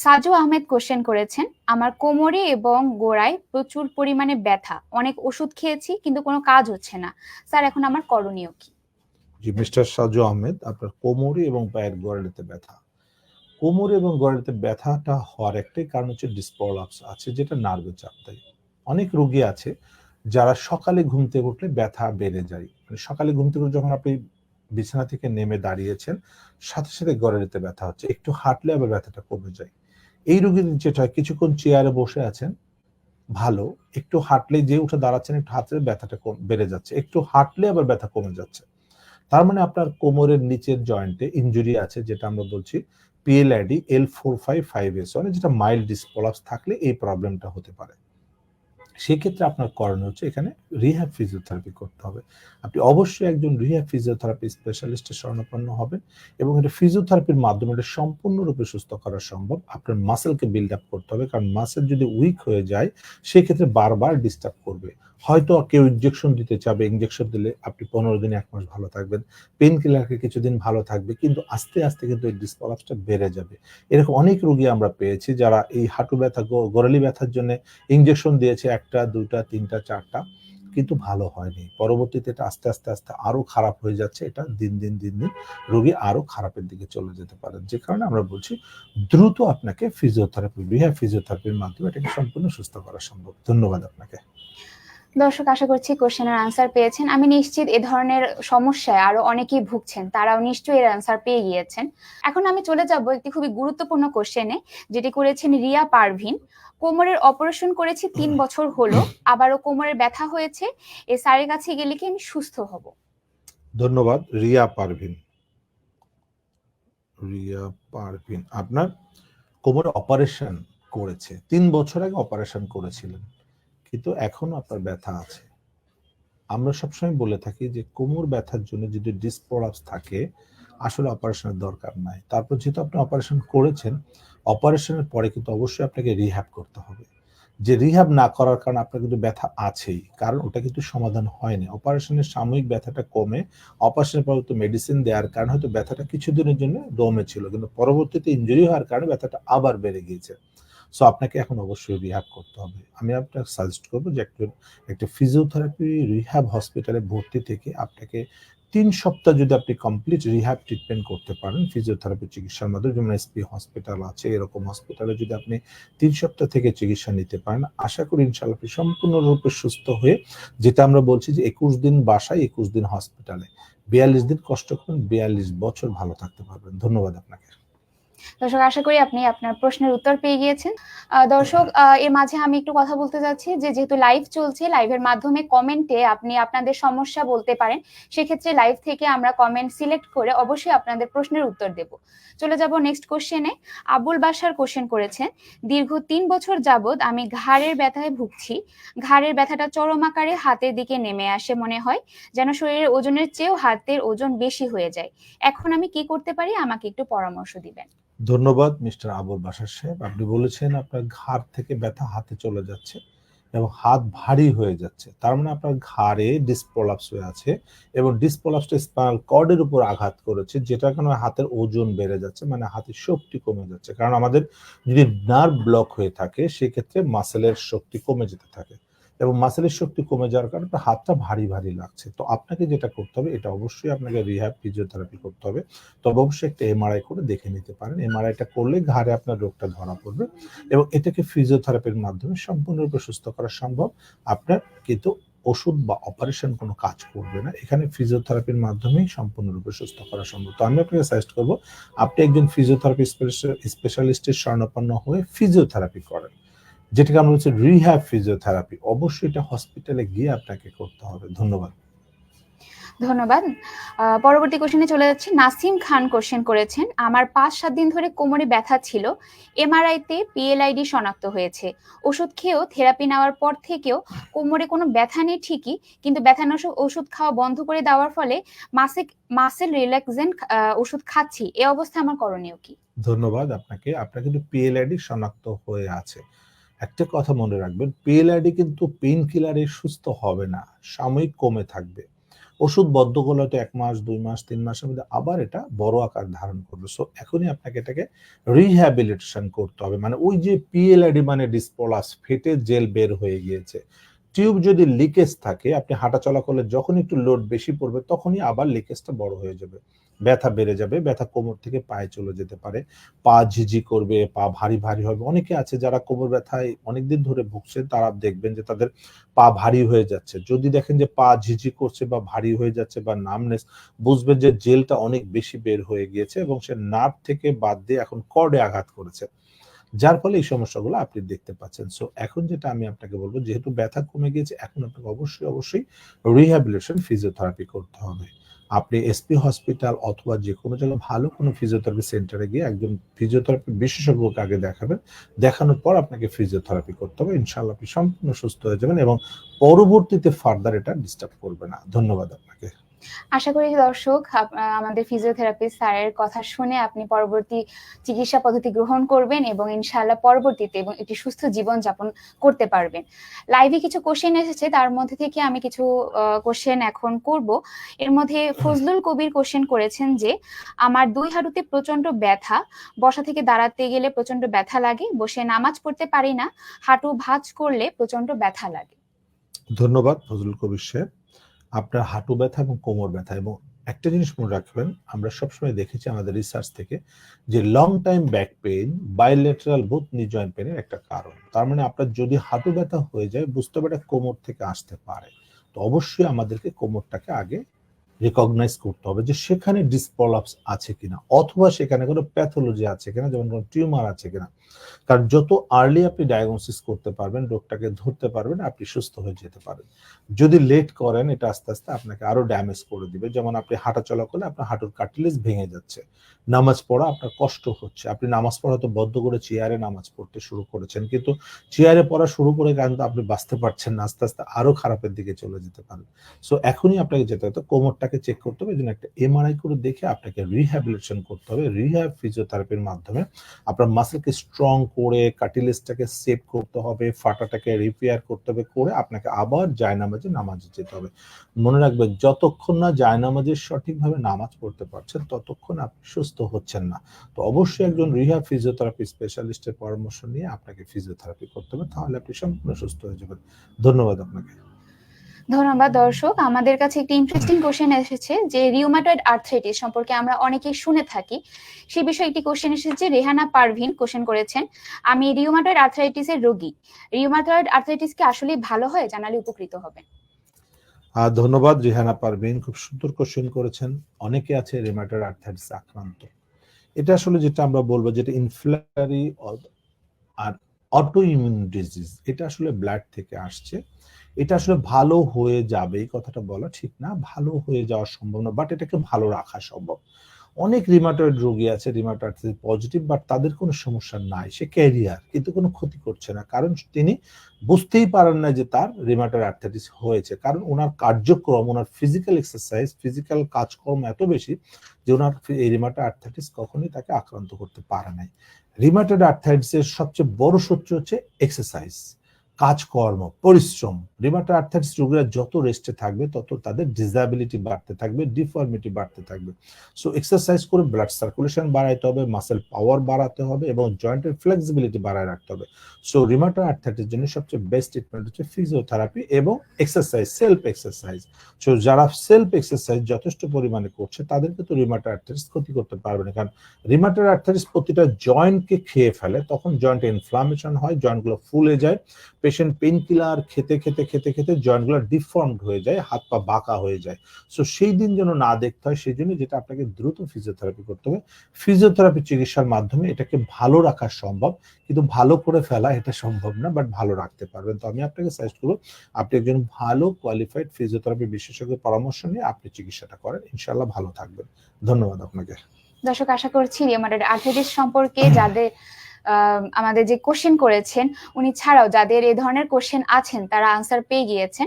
Saju Ahmed question করেছেন, আমার কোমরে এবং গোড়ায় প্রচুর পরিমাণে ব্যথা, অনেক ওষুধ খেয়েছি কিন্তু কোনো কাজ হচ্ছে না, স্যার এখন আমার করণীয় কি? জি মিস্টার সাজু আহমেদ, আপনার কোমরে এবং পায়ের গোড়ালিতে ব্যথা। কোমরে এবং গোড়ালিতে ব্যথাটা হওয়ার একটাই কারণ হচ্ছে ডিসপ্রলাপস আছে, যেটা নার্ভে চাপ দেয়। অনেক রোগী আছে যারা সকালে ঘুম থেকে উঠলে ব্যথা বেড়ে যায়, মানে সকালে ঘুম থেকে যখন আপনি বিছানা থেকে নেমে দাঁড়িয়েছেন সাথে সাথে গোড়ালিতে ব্যথা হচ্ছে, একটু হাঁটলে আবার ব্যথাটা কমে যায়। এই রোগীর যেটা কিছুক্ষণ চেয়ারে বসে আছেন ভালো, একটু হাঁটলে যে উঠে দাঁড়াচ্ছেন একটু হাঁটলে ব্যথাটা বেড়ে যাচ্ছে, একটু হাঁটলে আবার ব্যথা কমে যাচ্ছে। তার মানে আপনার কোমরের নিচের জয়েন্টে ইনজুরি আছে, যেটা আমরা বলছি PLID L455S1, যেটা মাইল্ড ডিসপ্রলাপস থাকলে এই প্রবলেমটা হতে পারে। সেক্ষেত্রে আপনার করণীয় হচ্ছে এখানে রিহ্যাব ফিজিওথেরাপি করতে হবে। আপনি অবশ্যই একজন রিহ্যাব ফিজিওথেরাপি স্পেশালিস্টের শরণাপন্ন হবেন এবং এটা ফিজিওথেরাপির মাধ্যমে এটা সম্পূর্ণরূপে সুস্থ করা সম্ভব। আপনার মাসেলকে বিল্ড আপ করতে হবে, কারণ মাসেল যদি উইক হয়ে যায় সেক্ষেত্রে বারবার ডিস্টার্ব করবে। হয়তো কেউ ইনজেকশন দিতে চাবে, ইনজেকশন দিলে আপনি 15 দিন 1 মাস ভালো থাকবেন, পেন কিলারকে কিছুদিন ভালো থাকবে, কিন্তু আস্তে আস্তে কিন্তু এই ডিসপ্রলাপসটা বেড়ে যাবে। এরকম অনেক রোগী আমরা পেয়েছি যারা এই হাঁটু ব্যথা, গোড়ালি ব্যথার জন্য ইনজেকশন দিয়েছে 1টা 2টা 3টা 4টা, কিন্তু ভালো হয়নি। পরবর্তীতে এটা আস্তে আস্তে আস্তে আরো খারাপ হয়ে যাচ্ছে, এটা দিন দিন রোগী আরো খারাপের দিকে চলে যেতে পারে। যে কারণে আমরা বলছি দ্রুত আপনাকে ফিজিওথেরাপি, রিহ্যাব ফিজিওথেরাপির মাধ্যমে এটাকে সম্পূর্ণ সুস্থ করা সম্ভব। ধন্যবাদ আপনাকে। দর্শক আশা করছি কোশ্চেনের আনসার পেয়েছেন। আমি নিশ্চিত এ ধরনের সমস্যায় আরো অনেকেই ভুগছেন, তারাও নিশ্চয়ই এর আনসার পেয়ে গিয়েছেন। এখন আমি চলে যাব একটি খুবই গুরুত্বপূর্ণ কোশ্চেনে, যেটি করেছেন রিয়া পারভিন। কোমরের অপারেশন করেছি 3 বছর হলো, আবারও কোমরের ব্যথা হয়েছে, এ স্যারের কাছে গেলে কি আমি সুস্থ হব? ধন্যবাদ রিয়া পারভিন। রিয়া পারভিন আপনার কোমরে অপারেশন করেছে, 3 বছর আগে অপারেশন করেছিলেন, কিন্তু এখনো আপনার ব্যথা আছে। আমরা সবসময় বলে থাকি যে কোমর ব্যথার জন্য যদি ডিসপ্রলাপস থাকে আসলে অপারেশনের দরকার নাই। তারপর যেহেতু আপনি অপারেশন করেছেন, অপারেশনের পরে কিন্তু অবশ্যই আপনাকে রিহ্যাব করতে হবে। যে রিহ্যাব না করার কারণে আপনার কিন্তু ব্যথা আছেই, কারণ ওটা কিন্তু সমাধান হয়নি। অপারেশনের সাময়িক ব্যথাটা কমে, অপারেশনের পর তো মেডিসিন দেওয়ার কারণে হয়তো ব্যথাটা কিছুদিনের জন্য দমে ছিল, কিন্তু পরবর্তীতে ইনজুরি হওয়ার কারণে ব্যথাটা আবার বেড়ে গিয়েছে। সো আপনাকে এখন অবশ্যই রিহ্যাব করতে হবে। আমি আপনাকে সাজেস্ট করবো যে একটা ফিজিওথেরাপি রিহ্যাব হসপিটালে ভর্তি থেকে আপনাকে 3 সপ্তাহ যদি আপনি কমপ্লিট রিহ্যাব ট্রিটমেন্ট করতে পারেন ফিজিওথেরাপি চিকিৎসার মাধ্যমে, যেমন SP হসপিটাল আছে, এরকম হসপিটালে যদি আপনি 3 সপ্তাহ থেকে চিকিৎসা নিতে পারেন, আশা করি ইনশাআল্লাহ আপনি সম্পূর্ণরূপে সুস্থ হয়ে, যেটা আমরা বলছি যে 21 দিন বাসায় 21 দিন হসপিটালে, 42 দিন কষ্ট করুন, 42 বছর ভালো থাকতে পারবেন। ধন্যবাদ আপনাকে। দর্শক আশা করি আপনি আপনার প্রশ্নের উত্তর পেয়ে গিয়েছেন। দর্শক এর মাঝে আমি একটু কথা বলতে যাচ্ছি যে যেহেতু লাইভ চলছে, লাইভের মাধ্যমে কমেন্টে আপনি আপনাদের সমস্যা বলতে পারেন। সেক্ষেত্রে লাইভ থেকে আমরা কমেন্ট সিলেক্ট করে অবশ্যই আপনাদের প্রশ্নের উত্তর দেব। চলে যাব নেক্সট কোশ্চেনে। আবুল বাসার কোশ্চেন করেছেন, দীর্ঘ 3 বছর যাবৎ আমি ঘাড়ের ব্যথায় ভুগছি। ঘাড়ের ব্যথাটা চরম আকারে হাতের দিকে নেমে আসে, মনে হয় যেন শরীরের ওজনের চেয়েও হাতের ওজন বেশি হয়ে যায়। এখন আমি কি করতে পারি, আমাকে একটু পরামর্শ দিবেন। ধন্যবাদ মিস্টার আবুল বাশার সাহেব। আপনি বলেছেন আপনার ঘাড় থেকে ব্যথা হাতে চলে যাচ্ছে এবং হাত ভারী হয়ে যাচ্ছে, তার মানে আপনার ঘাড়ে ডিসপ্রলাপস হয়ে আছে এবং ডিসপ্রলাপসটা স্পাইনাল কর্ডের উপর আঘাত করেছে, যেটার কারণে হাতের ওজন বেড়ে যাচ্ছে, মানে হাতের শক্তি কমে যাচ্ছে। কারণ আমাদের যদি নার্ভ ব্লক হয়ে থাকে সেক্ষেত্রে মাসেলের শক্তি কমে যেতে থাকে এবং মাসেলের শক্তি কমে যাওয়ার কারণে হাতটা ভারী ভারী লাগছে। তো আপনাকে যেটা করতে হবে, এটা অবশ্যই আপনাকে রিহ্যাব ফিজিওথেরাপি করতে হবে। তবে অবশ্যই একটা MRI করে দেখে নিতে পারেন। MRIটা করলে ঘাড়ে আপনার রোগটা ধরা পড়বে এবং এটাকে ফিজিওথেরাপির মাধ্যমে সম্পূর্ণরূপে সুস্থ করা সম্ভব। আপনার কিন্তু ওষুধ বা অপারেশন কোনো কাজ করবে না, এখানে ফিজিওথেরাপির মাধ্যমেই সম্পূর্ণরূপে সুস্থ করা সম্ভব। তো আমি আপনাকে সাজেস্ট করবো আপনি একজন ফিজিওথেরাপি স্পেশালিস্টের শরণাপন্ন হয়ে ফিজিওথেরাপি করেন, যেটাকে আমরা হচ্ছে রিহ্যাব ফিজিওথেরাপি। অবশ্যই এটা হসপিটালে গিয়ে আপনাকে করতে হবে। ধন্যবাদ। ধন্যবাদ। পরবর্তী কোশ্চেনে চলে যাচ্ছি। নাসিম খান কোশ্চেন করেছেন, আমার 5-7 দিন ধরে কোমরে ব্যথা ছিল, MRI-তে PLID শনাক্ত হয়েছে। ওষুধ খেয়েও, থেরাপি নেওয়ার পর থেকেও কোমরে কোনো ব্যথা নেই ঠিকই, কিন্তু ব্যথানাশক ওষুধ খাওয়া বন্ধ করে দেওয়ার ফলে মাসেল রিল্যাক্সেন্ট ওষুধ খাচ্ছি। এ অবস্থায় আমার করণীয় কি? ধন্যবাদ আপনাকে। আপনার কিন্তু PLID শনাক্ত হয়ে আছে। একটা কথা মনে রাখবেন, PLID কিন্তু পেইন কিলারে সুস্থ হবে না, সাময়িক কমে থাকবে। ওষুধ বদ্ধ করলে হয়তো 1 মাস 2 মাস 3 মাসের মধ্যে আবার এটা বড় আকার ধারণ করবে। সো এখনই আপনাকে এটাকে রিহ্যাবিলিটেশন করতে হবে। মানে ওই যে পিএলআইডি মানে ডিসপলাস ফেটে জেল বের হয়ে গিয়েছে। টিউব যদি লিকেজ থাকে, আপনি হাঁটাচলা করলে যখন একটু লোড বেশি পড়বে তখনই আবার লিকেজটা বড় হয়ে যাবে, ব্যথা বেড়ে যাবে, ব্যথা কোমর থেকে পায়ে চলে যেতে পারে, পা ঝিঝি করবে, পা ভারী ভারী হবে। অনেকে আছে যারা কোমর ব্যথায় অনেকদিন ধরে ভুগছে, তারা দেখবেন যে তাদের পা ভারী হয়ে যাচ্ছে। যদি দেখেন যে পা ঝিঝি করছে বা ভারী হয়ে যাচ্ছে বা নামনেস, বুঝবেন যে জেলটা অনেক বেশি বের হয়ে গিয়েছে এবং সে নার্ভ থেকে বাদ দিয়ে এখন কর্ডে আঘাত করেছে, যার ফলে এই সমস্যাগুলো আপনি দেখতে পাচ্ছেন। সো এখন যেটা আমি আপনাকে বলবো, যেহেতু ব্যথা কমে গিয়েছে, এখন আপনাকে অবশ্যই রিহ্যাবিলিটেশন ফিজিওথেরাপি করতে হবে। আপনি এসপি হসপিটাল অথবা যে কোনো জায়গায় ভালো কোনো ফিজিওথেরাপি সেন্টারে গিয়ে একজন ফিজিওথেরাপি বিশেষজ্ঞকে আগে দেখাবেন। দেখানোর পর আপনাকে ফিজিওথেরাপি করতে হবে। ইনশাআল্লাহ আপনি সম্পূর্ণ সুস্থ হয়ে যাবেন এবং পরবর্তীতে ফার্দার এটা ডিস্টার্ব করবে না। ধন্যবাদ আপনাকে। আশা করি দর্শক আমাদের ফিজিওথেরাপিস্ট স্যারের কথা শুনে আপনি পরবর্তী চিকিৎসা পদ্ধতি গ্রহণ করবেন এবং ইনশাআল্লাহ পরবর্তীতে এবং একটি সুস্থ জীবন যাপন করতে পারবেন। লাইভে কিছু কোশ্চেন এসেছে, তার মধ্যে থেকে আমি কিছু কোশ্চেন এখন করব। এর মধ্যে ফজলুল কবির কোশ্চেন করেছেন যে আমার 2 হাঁটুতে প্রচন্ড ব্যথা, বসা থেকে দাঁড়াতে গেলে প্রচন্ড ব্যথা লাগে, বসে নামাজ পড়তে পারি না, হাঁটু ভাঁজ করলে প্রচন্ড ব্যথা লাগে। ধন্যবাদ ফজলুল কবির সাহেব। আপনার হাঁটু ব্যথা এবং কোমর ব্যথা, এবং একটা জিনিস মনে রাখবেন, আমরা সবসময় দেখেছি আমাদের রিসার্চ থেকে যে long time back pain bilateral both knee joint পেইনের একটা কারণ। তার মানে আপনার যদি হাঁটু ব্যথা হয়ে যায়, বুঝতে হবে এটা কোমর থেকে আসতে পারে। তো অবশ্যই আমাদেরকে কোমরটাকে আগে রিকগনাইজ করতে হবে যে সেখানে ডিসপ্রলাপস আছে কিনা, অথবা সেখানে কোনো প্যাথোলজি আছে কিনা, যেমন কোনো টিউমার আছে কিনা। কারণ যত আর্লি আপনি ডায়াগনোসিস করতে পারবেন, রোগটাকে ধরতে পারবেন, আপনি সুস্থ হয়ে যেতে পারেন। যদি লেট করেন, এটা আস্তে আস্তে আপনাকে আরো ড্যামেজ করে দিবে। যেমন আপনি হাঁটাচলা করলে আপনার হাঁটুর কার্টিলেজ ভেঙে যাচ্ছে, নামাজ পড়া আপনার কষ্ট হচ্ছে, আপনি নামাজ পড়া তো বদ্ধ করে চেয়ারে নামাজ পড়তে শুরু করেছেন, কিন্তু চেয়ারে পড়া শুরু করে কিন্তু আপনি বাঁচতে পারছেন না, আস্তে আস্তে আরো খারাপের দিকে চলে যেতে পারেন। সো এখনই আপনাকে যেতে হবে, কোমরটাকে চেক করতে হবে, এই জন্য একটা এমআরআই করে দেখে আপনাকে রিহ্যাবিলিটেশন করতে হবে। রিহ্যাব ফিজিওথেরাপির মাধ্যমে আপনার মাসেলকে স্ট্রং করে, কার্টিলেজটাকে সেভ করতে হবে, ফাটাটাকে রিপেয়ার করতে হবে, করে আপনাকে আবার জায়নামাজে নামাজে যেতে হবে। মনে রাখবেন, যতক্ষণ না জায়নামাজে সঠিকভাবে নামাজ পড়তে পারছেন, ততক্ষণ আপনি সুস্থ হচ্ছেন না। তো অবশ্যই একজন রিহ্যাব ফিজিওথেরাপি স্পেশালিস্টের পরামর্শ নিয়ে আপনাকে ফিজিওথেরাপি করতে হবে, তাহলে আপনি সম্পূর্ণ সুস্থ হয়ে যাবেন। ধন্যবাদ আপনাকে। ধন্যবাদ দর্শক। আমাদের কাছে একটি ইন্টারেস্টিং কোশ্চেন এসেছে যে রিউমাটয়েড আর্থ্রাইটিস সম্পর্কে আমরা অনেকেই শুনে থাকি, সেই বিষয়ে একটি কোশ্চেন এসেছে। রেহানা পারভিন কোশ্চেন করেছেন, আমি রিউমাটয়েড আর্থ্রাইটিসের রোগী, রিউমাটয়েড আর্থ্রাইটিস কি আসলে ভালো হয়, জানালে উপকৃত হবে। ধন্যবাদ রেহানা পারভিন, খুব সুন্দর কোশ্চেন করেছেন। অনেকে আছে রিউমাটয়েড আর্থ্রাইটিস আক্রান্ত। এটা আসলে যেটা আমরা বলবো, যেটা ইনফ্লামেটরি আর অটো ইমিউন ডিজিজ, এটা আসলে ব্লাড থেকে আসছে। এটা আসলে ভালো হয়ে যাবে এই কথাটা বলা ঠিক না, ভালো হয়ে যাওয়া সম্ভব না, বাট এটাকে ভালো রাখা সম্ভব। অনেক রিমাটয়েড রোগী আছে রিমাটয়েড পজিটিভ, বাট তাদের কোনো সমস্যা নাই, সে ক্যারিয়ার, কিন্তু কোনো ক্ষতি করছে না, কারণ তিনি বুঝতেই পারেন না যে তার রিমাটয়েড আর্থ্রাইটিস হয়েছে। কারণ ওনার কার্যক্রম, ওনার ফিজিক্যাল এক্সারসাইজ, ফিজিক্যাল কাজকর্ম এত বেশি যে ওনার এই রিমাটয়েড আর্থ্রাইটিস কখনোই তাকে আক্রান্ত করতে পারে নাই। রিমাটয়েড আর্থ্রাইটিসের সবচেয়ে বড় শত্রু হচ্ছে এক্সারসাইজ, কাজকর্ম, পরিশ্রম। রিমাটয়েড আর্থ্রাইটিস রোগীরা যত রেস্টে থাকবে, তত তাদের ডিসএবিলিটি বাড়তে থাকবে, ডিফর্মিটি বাড়তে থাকবে। সো এক্সারসাইজ করে ব্লাড সার্কুলেশন বাড়াইতে হবে, মাসেল পাওয়ার বাড়াতে হবে এবং জয়েন্টের ফ্লেক্সিবিলিটি বাড়ায় রাখতে হবে। সো রিমাটয়েড আর্থ্রাইটিসের জন্য সবচেয়ে বেস্ট ট্রিটমেন্ট হচ্ছে ফিজিওথেরাপি এবং এক্সারসাইজ, সেলফ এক্সারসাইজ। সো যারা সেলফ এক্সারসাইজ যথেষ্ট পরিমাণে করছে, তাদেরকে তো রিমাটয়েড আর্থ্রাইটিস ক্ষতি করতে পারবে না, কারণ রিমাটয়েড আর্থ্রাইটিস প্রতিটা জয়েন্টকে খেয়ে ফেলে, তখন জয়েন্টে ইনফ্লামেশন হয়, জয়েন্টগুলো ফুলে যায়, পেশেন্ট পেইন কিলার খেতে খেতে খেতে খেতে জয়েন্টগুলো ডিফর্মড হয়ে যায়, হাত পা বাঁকা হয়ে যায়। সো সেই দিন যেন না দেখতে হয়, সেই জন্য যেটা আপনাকে দ্রুত ফিজিওথেরাপি করতে হবে। ফিজিওথেরাপি চিকিৎসার মাধ্যমে এটাকে ভালো রাখা সম্ভব, কিন্তু ভালো করে ফেলা এটা সম্ভব না, বাট ভালো রাখতে পারবেন। তো আমি আপনাকে সাজেস্ট করবো, আপনি একজন ভালো কোয়ালিফাইড ফিজিওথেরাপি বিশেষজ্ঞের পরামর্শ নিয়ে আপনি চিকিৎসাটা করেন, ইনশাআল্লাহ ভালো থাকবেন। ধন্যবাদ আপনাকে। দর্শক, আশা করছি রিউমাটয়েড আর্থ্রাইটিস সম্পর্কে যাদের আমাদের যে কোশ্চেন করেছেন, উনি ছাড়াও যাদের এই ধরনের কোশ্চেন আছেন তারা আনসার পেয়ে গিয়েছেন।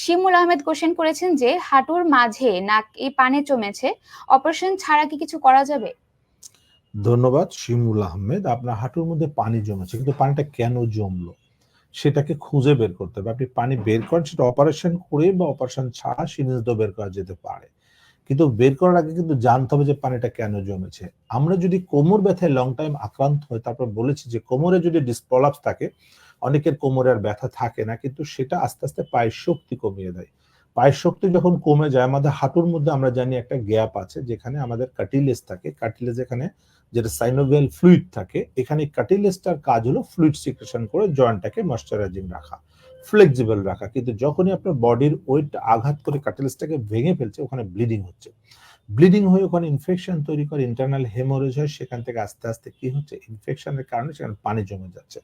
শিমুল আহমেদ কোশ্চেন করেছেন যে হাঁটুর মাঝে নাকে পানি জমেছে, অপারেশন ছাড়া কি কিছু করা যাবে? ধন্যবাদ শিমুল আহমেদ। আপনার হাঁটুর মধ্যে পানি জমেছে, কিন্তু পানিটা কেন জমলো? সেটাকে খুঁজে বের করতে হবে। আপনি পানি বের করেন, সেটা অপারেশন করে বা অপারেশন ছাড়া সিরিঞ্জ দিয়েও বের করা যেতে পারে। কিন্তু বের করার আগে কিন্তু জানতে হবে যে পানিটা কেন জমেছে। আমরা যদি কোমর ব্যথায় লং টাইম আক্রান্ত হই, তারপর বলেছি যে কোমরে যদি ডিস্ক প্রলাপস থাকে, অনেকের কোমরে আর ব্যথা থাকে না, কিন্তু সেটা আস্তে আস্তে পায়ের শক্তি কমিয়ে দেয়। পায়ের শক্তি যখন কমে যায়, আমাদের হাঁটুর মধ্যে আমরা জানি একটা গ্যাপ আছে যেখানে আমাদের কার্টিলেজ থাকে। কার্টিলেজ এখানে যেটা সাইনোভিয়াল ফ্লুইড থাকে, এখানে কার্টিলেজটার কাজ হলো ফ্লুইড সিক্রেশন করে জয়েন্টটাকে ময়শ্চারাইজিং রাখা, ফ্লেক্সিবল রাখা। কিন্তু যখনই আপনার বডির ওয়েট আঘাত করে কার্টিলেজটাকে ভেঙে ফেলছে, ওখানে ব্লিডিং হচ্ছে। ব্লিডিং হয়ে ওখানে ইনফেকশন তৈরি করে, ইন্টারনাল হেমোরেজ হয়। সেখান থেকে আস্তে আস্তে কি হচ্ছে, ইনফেকশনের কারণে সেখানে পানি জমে যাচ্ছে,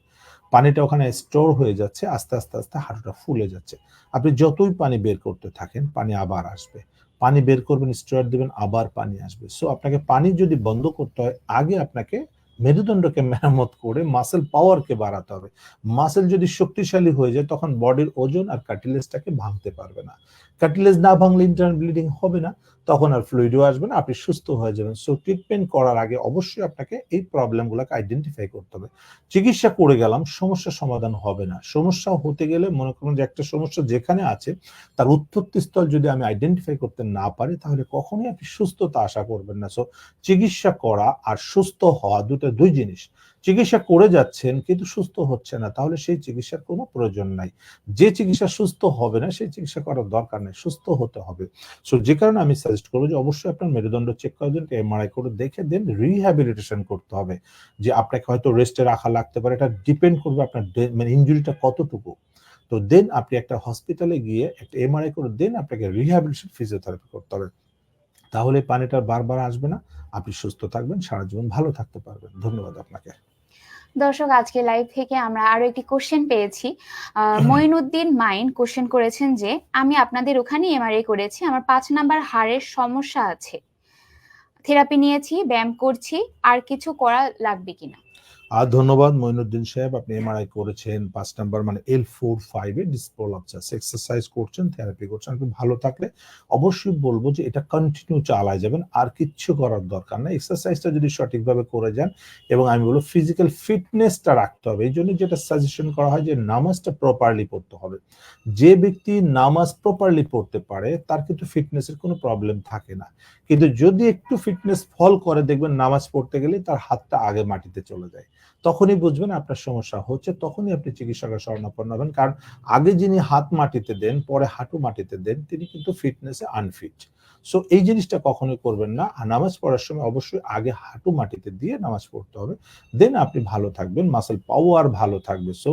পানিটা ওখানে স্টোর হয়ে যাচ্ছে, আস্তে আস্তে আস্তে হাঁটুটা ফুলে যাচ্ছে। আপনি যতই পানি বের করতে থাকেন, পানি আবার আসবে। পানি বের করবেন, স্টেরয়েড দিবেন, আবার পানি আসবে। সো আপনাকে পানি যদি বন্ধ করতে হয়, আগে আপনাকে মেরুদণ্ডকে মেরামত করে মাসেল পাওয়ারকে বাড়াতে হবে। মাসেল যদি শক্তিশালী হয়ে যায়, তখন বডির ওজন আর কার্টিলেজটাকে ভাঙতে পারবে না। কার্টিলেজ না ভাঙলে ইন্টারনাল ব্লিডিং হবে না, তখন আর ফ্লুইডও আসবে না, আপনি সুস্থ হয়ে যাবেন। সো ট্রিটমেন্ট করার আগে অবশ্যই আপনাকে এই প্রবলেমগুলোকে আইডেন্টিফাই করতে হবে। চিকিৎসা করে গেলাম, সমস্যা সমাধান হবে না। সমস্যা হতে গেলে মনে করুন যে একটা সমস্যা যেখানে আছে, তার উৎপত্তিস্থল যদি আমি আইডেন্টিফাই করতে না পারি, তাহলে কখনোই আপনি সুস্থতা আশা করবেন না। সো চিকিৎসা করা আর সুস্থ হওয়া দুই জিনিস। চিকিৎসা করে যাচ্ছেন কিন্তু সুস্থ হচ্ছে না, তাহলে সেই চিকিৎসার কোনো প্রয়োজন নাই। যে চিকিৎসা সুস্থ হবে না, সেই চিকিৎসা করার দরকার নেই, সুস্থ হতে হবে। সো যে কারণে আমি সাজেস্ট করবো যে অবশ্যই আপনার মেরুদণ্ড চেক করার জন্য এমআরআই করে দেখে দেন রিহ্যাবিলিটেশন করতে হবে। যে আপনাকে হয়তো রেস্টে রাখা লাগতে পারে, এটা ডিপেন্ড করবে আপনার মানে ইনজুরিটা কতটুকু। তো দেন আপনি একটা হসপিটালে গিয়ে একটা এমআরআই করে দেন আপনাকে রিহ্যাবিলিটেশন ফিজিওথেরাপি করতে হবে। তাহলে পানিটা বারবার আসবে না, আপনি সুস্থ থাকবেন, সারা জীবন ভালো থাকতে পারবেন। ধন্যবাদ আপনাকে। দর্শক, আজকে লাইভ থেকে আমরা আরো একটি কোশ্চেন পেয়েছি। মঈনুদ্দিন মাইন কোশ্চেন করেছেন যে আমি আপনাদের ওখানে এমআরআই করেছি, আমার 5 নাম্বার হাড়ের সমস্যা আছে, থেরাপি নিয়েছি, ব্যায়াম করছি, আর কিছু করা লাগবে কিনা? আর ধন্যবাদ মঈনুদ্দিন সাহেব, আপনি এমআরআই করেছেন 5 নাম্বার মানে L4-5 এ ডিস্ক প্রলাপস আছে, এক্সারসাইজ করছেন, থেরাপি করছেন, আপনি ভালো থাকলে অবশ্যই বলবো যে এটা কন্টিনিউ চালায় যাবেন, আর কিচ্ছু করার দরকার নাই। এক্সারসাইজটা যদি সঠিকভাবে করে যান, এবং আমি বলবো ফিজিক্যাল ফিটনেসটা রাখতে হবে। এই জন্য যেটা সাজেশন করা হয় যে নামাজটা প্রপারলি পড়তে হবে। যে ব্যক্তি নামাজ প্রপারলি পড়তে পারে, তার কিন্তু ফিটনেসের কোনো প্রবলেম থাকে না। কিন্তু যদি একটু ফিটনেস ফল করে, দেখবেন নামাজ পড়তে গেলে তার হাতটা আগে মাটিতে চলে যায়, তখনই বুঝবেন আপনার সমস্যা হচ্ছে, তখনই আপনি চিকিৎসকের শরণাপন্ন হবেন। কারণ আগে যিনি হাত মাটিতে দেন, পরে হাঁটু মাটিতে দেন, তিনি কিন্তু ফিটনেসে আনফিট। সো এই জিনিসটা কখনোই করবেন না। আর নামাজ পড়ার সময় অবশ্যই আগে হাঁটু মাটিতে দিয়ে নামাজ পড়তে হবে, দেন আপনি ভালো থাকবেন, মাসেল পাওয়ার ভালো থাকবে। সো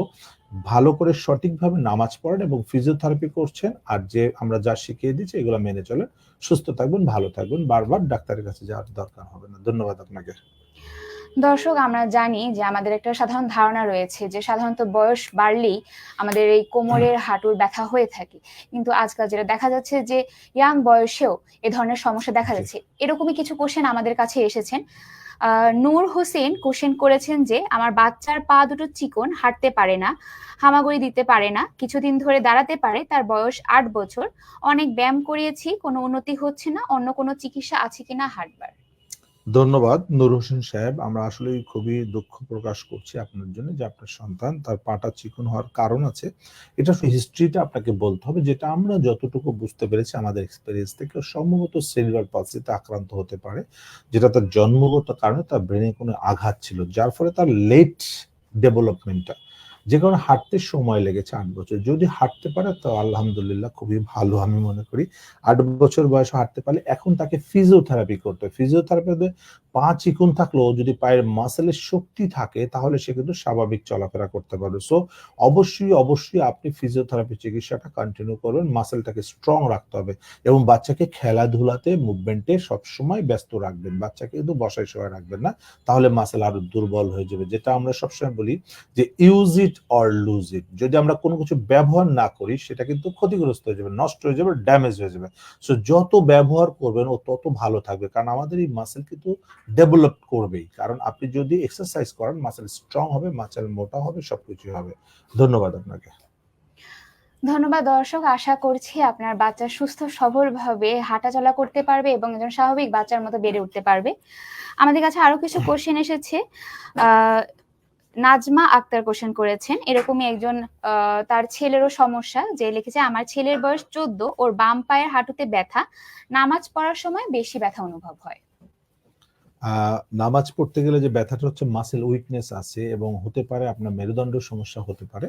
ভালো করে সঠিকভাবে নামাজ পড়েন এবং ফিজিওথেরাপি করছেন, আর যে আমরা যা শিখিয়ে দিচ্ছি এগুলো মেনে চলেন, সুস্থ থাকবেন, ভালো থাকবেন, বারবার ডাক্তারের কাছে যাওয়ার দরকার হবে না। ধন্যবাদ আপনাকে। দর্শক, আমরা জানি যে আমাদের একটা সাধারণ ধারণা রয়েছে যে সাধারণত বয়স বাড়লেই আমাদের এই কোমরের হাঁটুর ব্যথা হয়ে থাকে, কিন্তু আজকাল যেটা দেখা যাচ্ছে যে ইয়াং বয়সেও এ ধরনের সমস্যা দেখা যাচ্ছে। এরকমই কিছু কোশ্চেন আমাদের কাছে এসেছেন। নূর হোসেন কোশ্চেন করেছেন যে আমার বাচ্চার পা দুটো চিকন, হাঁটতে পারে না, হামাগুড়ি দিতে পারে না, কিছুদিন ধরে দাঁড়াতে পারে, তার বয়স 8 বছর, অনেক ব্যায়াম করিয়েছি, কোনো উন্নতি হচ্ছে না, অন্য কোনো চিকিৎসা আছে কিনা হাঁটবার? ধন্যবাদ নূর হোসেন সাহেব, আমরা আসলে খুবই দুঃখ প্রকাশ করছি আপনার জন্য যে আপনার সন্তান তার পাটা চিকন হওয়ার কারণ আছে। এটা হিস্ট্রিটা আপনাকে বলতে হবে, যেটা আমরা যতটুকু বুঝতে পেরেছি আমাদের এক্সপেরিয়েন্স থেকে, সম্ভবত সেরিব্রাল পালসিতে আক্রান্ত হতে পারে, যেটা তার জন্মগত কারণে, তার ব্রেনে কোনো আঘাত ছিল, যার ফলে তার লেট ডেভেলপমেন্টটা, যে কারণে হাঁটতে সময় লেগেছে 8 বছর। যদি হাঁটতে পারে তো আলহামদুলিল্লাহ, খুবই ভালো আমি মনে করি। 8 বছর বয়সে হাঁটতে পারলে এখন তাকে ফিজিওথেরাপি করতে হয়। ফিজিওথেরাপিতে পা চিকন থাকলেও যদি পায়ের মাসেলের শক্তি থাকে, তাহলে সে কিন্তু স্বাভাবিক চলাফেরা করতে পারবে। সো অবশ্যই আপনি ফিজিওথেরাপি চিকিৎসাটা কন্টিনিউ করবেন, মাসেলটাকে স্ট্রং রাখতে হবে, এবং বাচ্চাকে খেলাধুলাতে, মুভমেন্টে সবসময় ব্যস্ত রাখবেন। বাচ্চাকে কিন্তু বসায় শোয়ায় রাখবেন না, তাহলে মাসেল আরো দুর্বল হয়ে যাবে। যেটা আমরা সবসময় বলি যে use it or lose it. যদি আমরা কোনো কিছু ব্যবহার না করি, সেটা কিন্তু ক্ষতিগ্রস্ত হয়ে যাবে, নষ্ট হয়ে যাবে, ড্যামেজ হয়ে যাবে। সো যত ব্যবহার করবেন ও তত ভালো থাকবে, কারণ আমাদের এই মাসেল কিন্তু ডেভেলপ করবেই। কারণ আপনি যদি এক্সারসাইজ করেন, মাসেল স্ট্রং হবে, মাসেল মোটা হবে, সবকিছু হবে। ধন্যবাদ আপনাকে। ধন্যবাদ দর্শক, আশা করছি আপনার বাচ্চা সুস্থ সবলভাবে হাঁটাচলা করতে পারবে এবং একজন স্বাভাবিক বাচ্চার মতো বেড়ে উঠতে পারবে। আমাদের কাছে আরো কিছু কোশ্চেন এসেছে। নাজমা আক্তার কোশ্চেন করেছেন এরকমই একজন তার ছেলেরও সমস্যা, যে লিখেছে আমার ছেলের বয়স 14, ওর বাম পায়ের হাঁটুতে ব্যথা, নামাজ পড়ার সময় বেশি ব্যথা অনুভব হয়। নামাজ পড়তে গেলে যে ব্যথাটা হচ্ছে মাসেল উইকনেস আছে এবং হতে পারে আপনার মেরুদণ্ডের সমস্যা হতে পারে।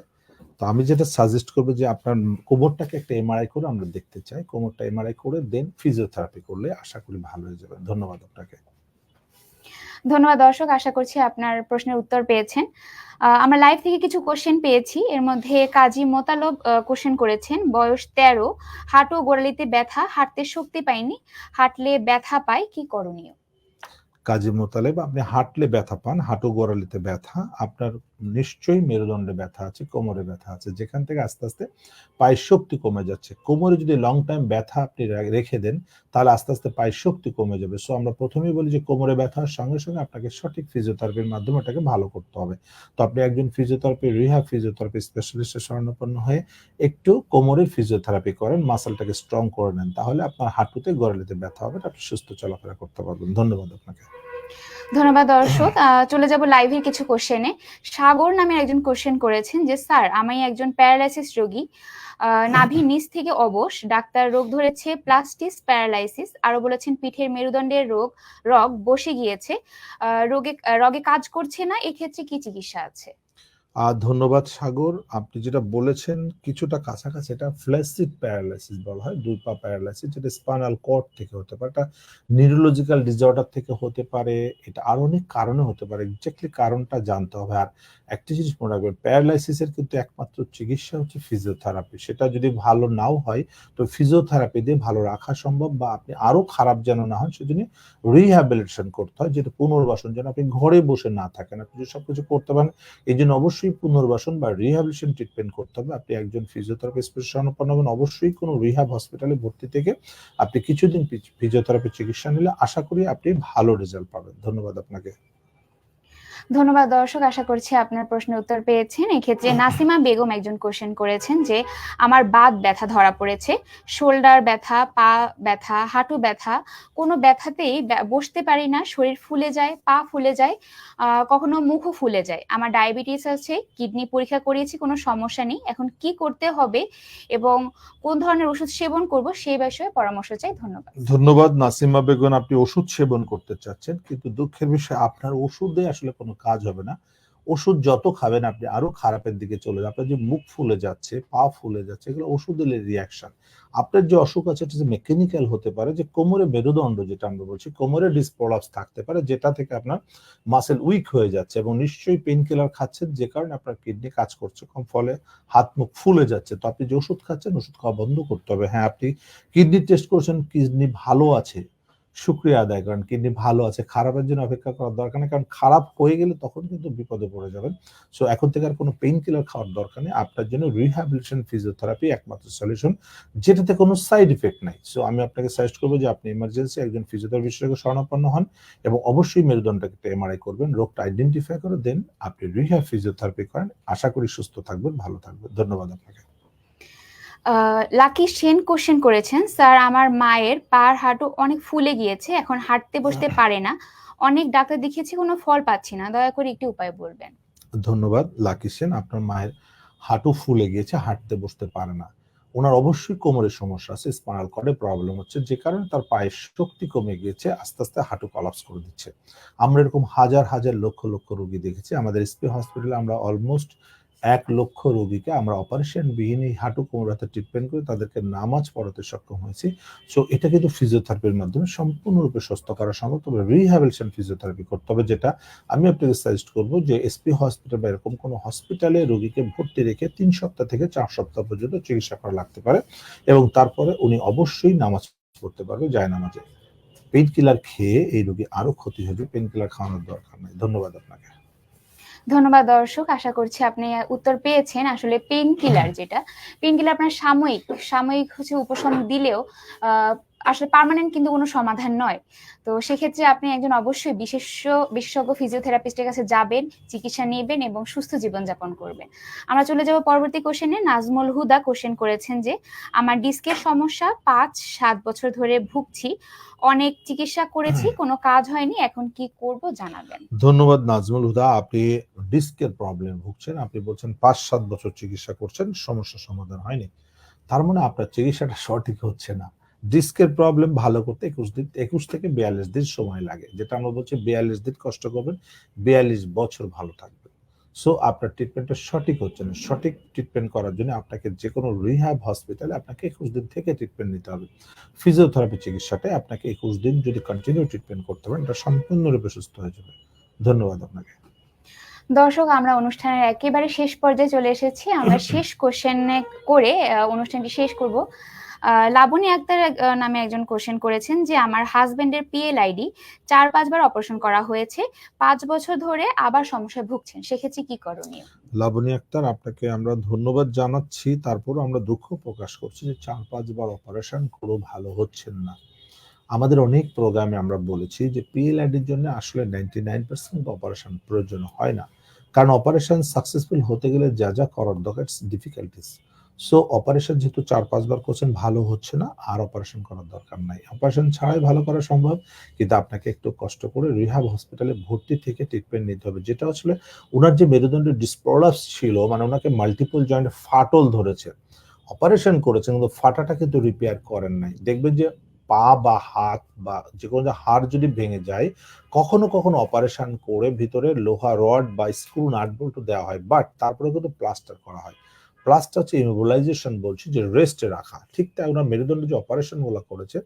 তো আমি যেটা সাজেস্ট করবো যে আপনার কোমরটাকে একটা এমআরআই করে আমরা দেখতে চাই, কোমরটা এমআরআই করে দেন ফিজিওথেরাপি করলে আশা করি ভালো হয়ে যাবে। ধন্যবাদ আপনাকে। ধন্যবাদ দর্শক, আশা করছি আপনার প্রশ্নের উত্তর পেয়েছেন। আমরা লাইভ থেকে কিছু কোশ্চেন পেয়েছি, এর মধ্যে কাজী মোতালব কোশ্চেন করেছেন বয়স 13, হাঁটু ও গোড়ালিতে ব্যথা, হাঁটতে শক্তি পাইনি, হাঁটলে ব্যথা পাই, কি করণীয়? কাজী মোতালেব, আপনি হাঁটলে ব্যথা পান, হাঁটু গোড়ালিতে ব্যথা, আপনার নিশ্চয়ই মেরুদণ্ডে ব্যথা আছে, কোমরে ব্যথা আছে, যেখান থেকে আস্তে আস্তে পায়ের শক্তি কমে যাচ্ছে। কোমরে যদি লং টাইম ব্যথা আপনি রেখে দেন তাহলে আস্তে আস্তে পায়ের শক্তি কমে যাবে। সো আমরা প্রথমেই বলি যে কোমরে ব্যথার সঙ্গে সঙ্গে আপনাকে সঠিক ফিজিওথেরাপির মাধ্যমে এটাকে ভালো করতে হবে। তো আপনি একজন ফিজিওথেরাপি, রিহ্যাব ফিজিওথেরাপি স্পেশালিস্টের শরণাপন্ন হয়ে একটু কোমরের ফিজিওথেরাপি করেন, মাসলটাকে স্ট্রং করে নেন, তাহলে আপনার হাঁটুতে গোড়ালিতে ব্যথা হবে, আপনি সুস্থ চলাফেরা করতে পারবেন। ধন্যবাদ আপনাকে। ধন্যবাদ দর্শক, চলে যাব লাইভের কিছু কোশ্চেনে। সাগর নামের একজন কোশ্চেন করেছেন যে স্যার আমি একজন প্যারালাইসিস রোগী, নাভি নিচ থেকে অবশ, ডাক্তার রোগ ধরেছে প্লাস্টিস প্যারালাইসিস, আরো বলেছেন পিঠের মেরুদণ্ডের রগ বসে গিয়েছে, রগে কাজ করছে না, এক্ষেত্রে কি চিকিৎসা আছে? ধন্যবাদ সাগর, আপনি যেটা বলেছেন কিছুটা কাছাকাছি, এটা ফ্ল্যাসিড প্যারালাইসিস বলা হয়, দুই পা প্যারালাইসিস, যেটা স্পাইনাল কর্ড থেকে হতে পারে, এটা নিউরোলজিক্যাল ডিসঅর্ডার থেকে হতে পারে, এটা আরো অনেক কারণে হতে পারে, এক্স্যাক্টলি কারণটা জানতে হবে। আর একটা জিনিস মনে রাখবেন, প্যারালাইসিসের কিন্তু একমাত্র চিকিৎসা হচ্ছে ফিজিওথেরাপি, সেটা যদি ভালো নাও হয় তো ফিজিওথেরাপি দিয়ে ভালো রাখা সম্ভব, বা আপনি আরো খারাপ যেন না হন সেজন্য রিহ্যাবিলিটেশন করতে হয়, যেটা পুনর্বাসন, যেন আপনি ঘরে বসে না থাকেন, আপনি যদি সবকিছু করতে পারেন এই জন্য অবশ্যই পুনর্বাসন বা রিহ্যাবিলিটেশন ট্রিটমেন্ট করতে হবে। আপনি একজন ফিজিওথেরাপি স্পেশালিস্ট শরণাপন্ন হবেন, অবশ্যই কোনো রিহ্যাব হসপিটালে ভর্তি থেকে আপনি কিছুদিন ফিজিওথেরাপি চিকিৎসা নিলে আশা করি আপনি ভালো রেজাল্ট পাবেন। ধন্যবাদ আপনাকে। ধন্যবাদ দর্শক, আশা করছি আপনার প্রশ্নের উত্তর পেয়েছেন। এক্ষেত্রে নাসিমা বেগম একজন কোশ্চেন করেছেন যে আমার বাত ব্যথা ধরা পড়েছে, শোল্ডার ব্যথা, পা ব্যথা, হাঁটু ব্যথা, কোনো ব্যথাতেই বসতে পারি না, শরীর ফুলে যায়, পা ফুলে যায়, কখনো মুখও ফুলে যায়, আমার ডায়াবেটিস আছে, কিডনি পরীক্ষা করিয়েছি, কোনো সমস্যা নেই, এখন কি করতে হবে এবং কোন ধরনের ওষুধ সেবন করব সেই বিষয়ে পরামর্শ চাই। ধন্যবাদ। ধন্যবাদ নাসিমা বেগম, আপনি ওষুধ সেবন করতে চাচ্ছেন, কিন্তু দুঃখের বিষয় আপনার ওষুধে আসলে কোনো কাজ হবে না। ওষুধ যত খাবেন আপনি আরো খারাপের দিকে চলে যাবেন। আপনার যে মুখ ফুলে যাচ্ছে, পা ফুলে যাচ্ছে, এগুলো ওষুধের রিয়াকশন। আপনার যে অসুখ আছে এটা যে মেকানিক্যাল হতে পারে, যে কোমরে মেরুদণ্ড যেটা আমরা বলছি, কোমরে ডিসপ্রলাপস থাকতে পারে, যেটা থেকে আপনার মাসেল উইক হয়ে যাচ্ছে, এবং নিশ্চয়ই পেইন কিলার খাচ্ছেন যে কারণে আপনার কিডনি কাজ করছে কম, ফলে হাত মুখ ফুলে যাচ্ছে। তো আপনি যে ওষুধ খাচ্ছেন ওষুধ খাওয়া বন্ধ করতে হবে। হ্যাঁ, আপনি কিডনি টেস্ট করছেন, কিডনি ভালো আছে, শুকরিয়া আদায় করেন, কিডনি ভালো আছে, খারাপের জন্য অপেক্ষা করার দরকার নেই, কারণ খারাপ হয়ে গেলে তখন কিন্তু বিপদে পড়ে যাবেন। সো এখন থেকে আর কোনো পেইন কিলার খাওয়ার দরকার নেই, আপনার জন্য রিহ্যাবিলিটেশন ফিজিওথেরাপি একমাত্র সলিউশন, যেটাতে কোনো সাইড ইফেক্ট নাই। সো আমি আপনাকে সাজেস্ট করবো যে আপনি ইমার্জেন্সি একজন ফিজিওথেরাপি বিশেষজ্ঞ শরণাপন্ন হন, এবং অবশ্যই মেরুদণ্ডটাকে একটা এমআরআই করবেন, রোগটা আইডেন্টিফাই করে দেন আপনি রিহ্যাব ফিজিওথেরাপি করেন, আশা করি সুস্থ থাকবেন, ভালো থাকবেন। ধন্যবাদ আপনাকে। লাকি সেন কোশ্চেন করেছেন স্যার আমার মায়ের পার হাঁটু অনেক ফুলে গিয়েছে, এখন হাঁটতে বসতে পারে না, অনেক ডাক্তার দেখিয়েছি, কোনো ফল পাচ্ছি না, দয়া করে একটি উপায় বলবেন। ধন্যবাদ লাকি সেন, আপনার মায়ের হাঁটু ফুলে গিয়েছে, হাঁটতে বসতে পারে না, ওনার অবশ্যই কোমরের সমস্যা আছে, স্পাইনাল কর্ডে প্রবলেম হচ্ছে, যে কারণে তার পায়ের শক্তি কমে গিয়েছে, আস্তে আস্তে হাঁটু কলাপস করে দিচ্ছে। আমরা এরকম হাজার হাজার লক্ষ লক্ষ রোগী দেখেছি আমাদের এসপি হসপিটালে, আমরা অলমোস্ট 1 লক্ষ রোগীকে আমরা অপারেশন বিহীন এই হাঁটু কোমর ব্যথা ট্রিটমেন্ট করে তাদেরকে নামাজ পড়াতে সক্ষম হয়েছি। সো এটা কিন্তু ফিজিওথেরাপির মাধ্যমে সম্পূর্ণরূপে সুস্থ করা সম্ভব, তবে রিহ্যাবিলিটেশন ফিজিওথেরাপি করতে হবে, যেটা আমি আপনাকে সাজেস্ট করবো যে এসপি হসপিটাল বা এরকম কোনো হসপিটালে রোগীকে ভর্তি রেখে 3 সপ্তাহ থেকে 4 সপ্তাহ পর্যন্ত চিকিৎসা করা লাগতে পারে, এবং তারপরে উনি অবশ্যই নামাজ পড়তে পারবে যায় নামাজে। পেইন কিলার খেয়ে এই রোগী আরো ক্ষতি হবে, পেইন কিলার খাওয়ানোর দরকার নেই। ধন্যবাদ আপনাকে। ধন্যবাদ দর্শক, আশা করছি আপনি উত্তর পেয়েছেন। আসলে পেইন কিলার যেটা, পেইন কিলার আপনার সাময়িক সাময়িক হচ্ছে উপশম দিলেও আসলে পার্মানেন্ট কিন্তু কোনো সমাধান নয়। তো সেক্ষেত্রে আপনি একজন অবশ্যই বিশেষজ্ঞ ফিজিওথেরাপিস্টের কাছে যাবেন, চিকিৎসা নিবেন এবং সুস্থ জীবনযাপন করবেন। আমরা চলে যাব পরবর্তী কোশ্চেনে। নাজমুল হুদা কোশ্চেন করেছেন যে আমার ডিস্কের সমস্যা ৫-৭ বছর ধরে ভুগছি, অনেক চিকিৎসা করেছি, কোনো কাজ হয়নি, এখন কি করব জানাবেন। ধন্যবাদ নাজমুল হুদা। আপনি ডিস্কের প্রবলেম ভুগছেন, আপনি বলছেন ৫-৭ বছর চিকিৎসা করছেন, সমস্যা সমাধান হয়নি। তার মানে আপনার চিকিৎসাটা সঠিক হচ্ছে না। ডিস্কের প্রবলেম ভালো করতে ২১ থেকে ৪২ দিন সময় লাগে, যেটা আমরা বলছি ৪২ দিন কষ্ট করবেন, ৪২ বছর ভালো থাকবেন। সো আপনার ট্রিটমেন্টটা সঠিক হচ্ছে না। সঠিক ট্রিটমেন্ট করার জন্য আপনাকে যে কোনো রিহ্যাব হসপিটালে আপনাকে ২১ দিন থেকে ট্রিটমেন্ট নিতে হবে। ফিজিওথেরাপি চিকিৎসাটায় আপনাকে ২১ দিন যদি কন্টিনিউ ট্রিটমেন্ট করতে পারেন, এটা সম্পূর্ণরূপে সুস্থ হয়ে যাবে। ধন্যবাদ আপনাকে। দর্শক, আমরা অনুষ্ঠানের একেবারে শেষ পর্যায়ে চলে এসেছি। আমরা শেষ কোশ্চেন করে অনুষ্ঠানটি শেষ করব। লাবণী আক্তার নামে একজন কোশ্চেন করেছেন যে আমার হাজবেন্ডের পিএলআইডি ৪-৫ বার অপারেশন করা হয়েছে, ৫ বছর ধরে আবার সমস্যায় ভুগছেন, সেক্ষেত্রে কি করণীয়? লাবণী আক্তার, আপনাকে আমরা ধন্যবাদ জানাচ্ছি, তারপর আমরা দুঃখ প্রকাশ করছি যে ৪-৫ বার অপারেশন করেও ভালো হচ্ছেন না। আমাদের অনেক প্রোগ্রামে আমরা বলেছি যে পিএলআইডির জন্য আসলে 99% অপারেশন প্রয়োজন হয় না, কারণ অপারেশন সাকসেসফুল হতে গেলে যা যা করার দরকার ডিফিকাল্টিস। সো অপারেশন যেহেতু ৪-৫ বার করছেন, ভালো হচ্ছে না, আর অপারেশন করার দরকার নাই। অপারেশন ছাড়াই ভালো করা সম্ভব, কিন্তু আপনাকে একটু কষ্ট করে রিহ্যাব হসপিটালে ভর্তি থেকে ট্রিটমেন্ট নিতে হবে। যেটা আসলে উনার যে মেরুদণ্ডের ডিসপ্রলাপস ছিল, মানে ওনাকে মাল্টিপল জয়েন্টে ফাটল ধরেছে, অপারেশন করেছেন কিন্তু ফাটাটা কিন্তু রিপেয়ার করেন নাই। দেখবেন যে পা বা হাত বা যে কোনো হাড় যদি ভেঙে যায়, কখনো কখনো অপারেশন করে ভিতরে লোহা রড বা স্ক্রু নাট বল্টু দেওয়া হয়, বাট তারপরে কিন্তু প্লাস্টার করা হয়। প্লাস্টার হচ্ছে ইমোবিলাইজেশন, বলছি যে রেস্টে রাখা। ঠিক তাই ওনার মেরুদণ্ডে যে অপারেশন গুলো করেছে,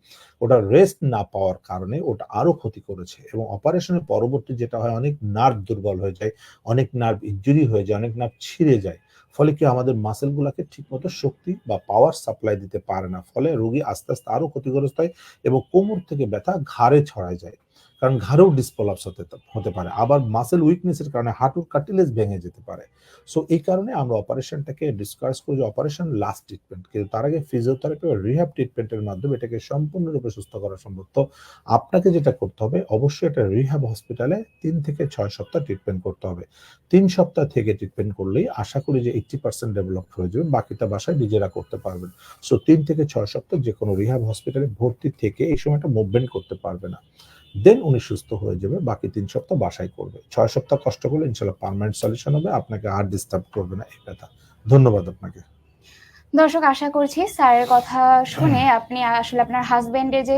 ওটা রেস্ট না পাওয়ার কারণে ওটা আরো ক্ষতি করেছে, এবং অপারেশনের পরবর্তী যেটা হয়, অনেক নার্ভ দুর্বল হয়ে যায়, অনেক নার্ভ ইনজুরি হয়ে যায়, অনেক নার্ভ ছিঁড়ে যায়। ফলে কি আমাদের মাসেল গুলাকে ঠিকমতো শক্তি বা পাওয়ার সাপ্লাই দিতে পারে না, ফলে রোগী আস্তে আস্তে আরো ক্ষতিগ্রস্ত হয় এবং কোমর থেকে ব্যথা ঘাড়ে ছড়ায় যায়, কারণ ঘাড়েও ডিসপ্রলাপস হতে পারে। আবার মাসেল উইকনেসের কারণে হাঁটুর কার্টিলেজ ভেঙে যেতে পারে। সো এই কারণে আমরা অপারেশনটাকে ডিসকাস করি যে অপারেশন লাস্ট ট্রিটমেন্ট, কিন্তু তার আগে ফিজিওথেরাপি ও রিহ্যাব ট্রিটমেন্টের মাধ্যমে এটাকে সম্পূর্ণরূপে সুস্থ করা সম্ভব। তো আপনাকে যেটা করতে হবে, অবশ্যই একটা রিহ্যাব হসপিটালে ৩ থেকে ৬ সপ্তাহ ট্রিটমেন্ট করতে হবে। ৩ সপ্তাহ থেকে ট্রিটমেন্ট করলেই আশা করি যে 80% ডেভেলপ হয়ে যাবে, বাকিটা বাসায় নিজেরা করতে পারবেন। সো ৩ থেকে ৬ সপ্তাহ যে কোনো রিহ্যাব হসপিটালে ভর্তি থেকে এই সময়টা মুভমেন্ট করতে পারবে না, দেন উনি সুস্থ হয়ে যাবে, বাকি ৩ সপ্তাহ বাসায় করবে। ৬ সপ্তাহ কষ্ট করলে ইনশাআল্লাহ পার্মানেন্ট সলিউশন হবে, আপনাকে আর ডিস্টার্ব করবে না এই ব্যথা। ধন্যবাদ আপনাকে। দর্শক, আশা করছি স্যারের কথা শুনে আপনি আসলে আপনার হাজবেন্ডের যে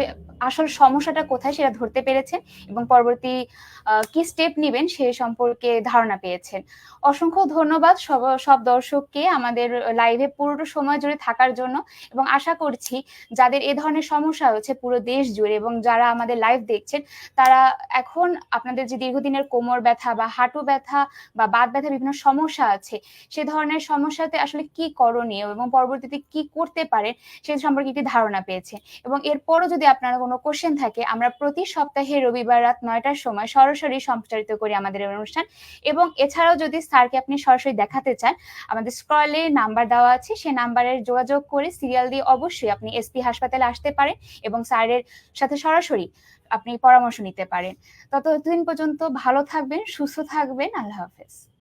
আসল সমস্যাটা কোথায় সেটা ধরতে পেরেছেন এবং পরবর্তী কি স্টেপ নেবেন সে সম্পর্কে ধারণা পেয়েছেন। অসংখ্য ধন্যবাদ সব দর্শককে আমাদের লাইভে পুরো সময় জুড়ে থাকার জন্য, এবং আশা করছি যাদের এ ধরনের সমস্যা হচ্ছে পুরো দেশ জুড়ে এবং যারা আমাদের লাইভ দেখছেন, তারা এখন আপনাদের যে দীর্ঘদিনের কোমর ব্যথা বা হাঁটু ব্যথা বা বাত ব্যথা বিভিন্ন সমস্যা আছে, সে ধরনের সমস্যাতে আসলে কি করণীয় এবং পরবর্তীতে কি করতে পারেন সে সম্পর্কে একটি ধারণা পেয়েছে। এবং এরপরও যদি আপনার কোনো কোশ্চেন থাকে, আমরা প্রতি সপ্তাহে রবিবার রাত ৯টার সময় সরাসরি সম্প্রচারিত করি আমাদের এই অনুষ্ঠান। এবং এছাড়াও যদি স্যারকে আপনি সরাসরি দেখাতে চান, আমাদের স্ক্রলে নাম্বার দেওয়া আছে, সেই নাম্বারে যোগাযোগ করে সিরিয়াল দিয়ে অবশ্যই আপনি এসপি হাসপাতালে আসতে পারেন এবং স্যারের সাথে সরাসরি আপনি পরামর্শ নিতে পারেন। ততদিন পর্যন্ত ভালো থাকবেন, সুস্থ থাকবেন। আল্লাহ হাফেজ।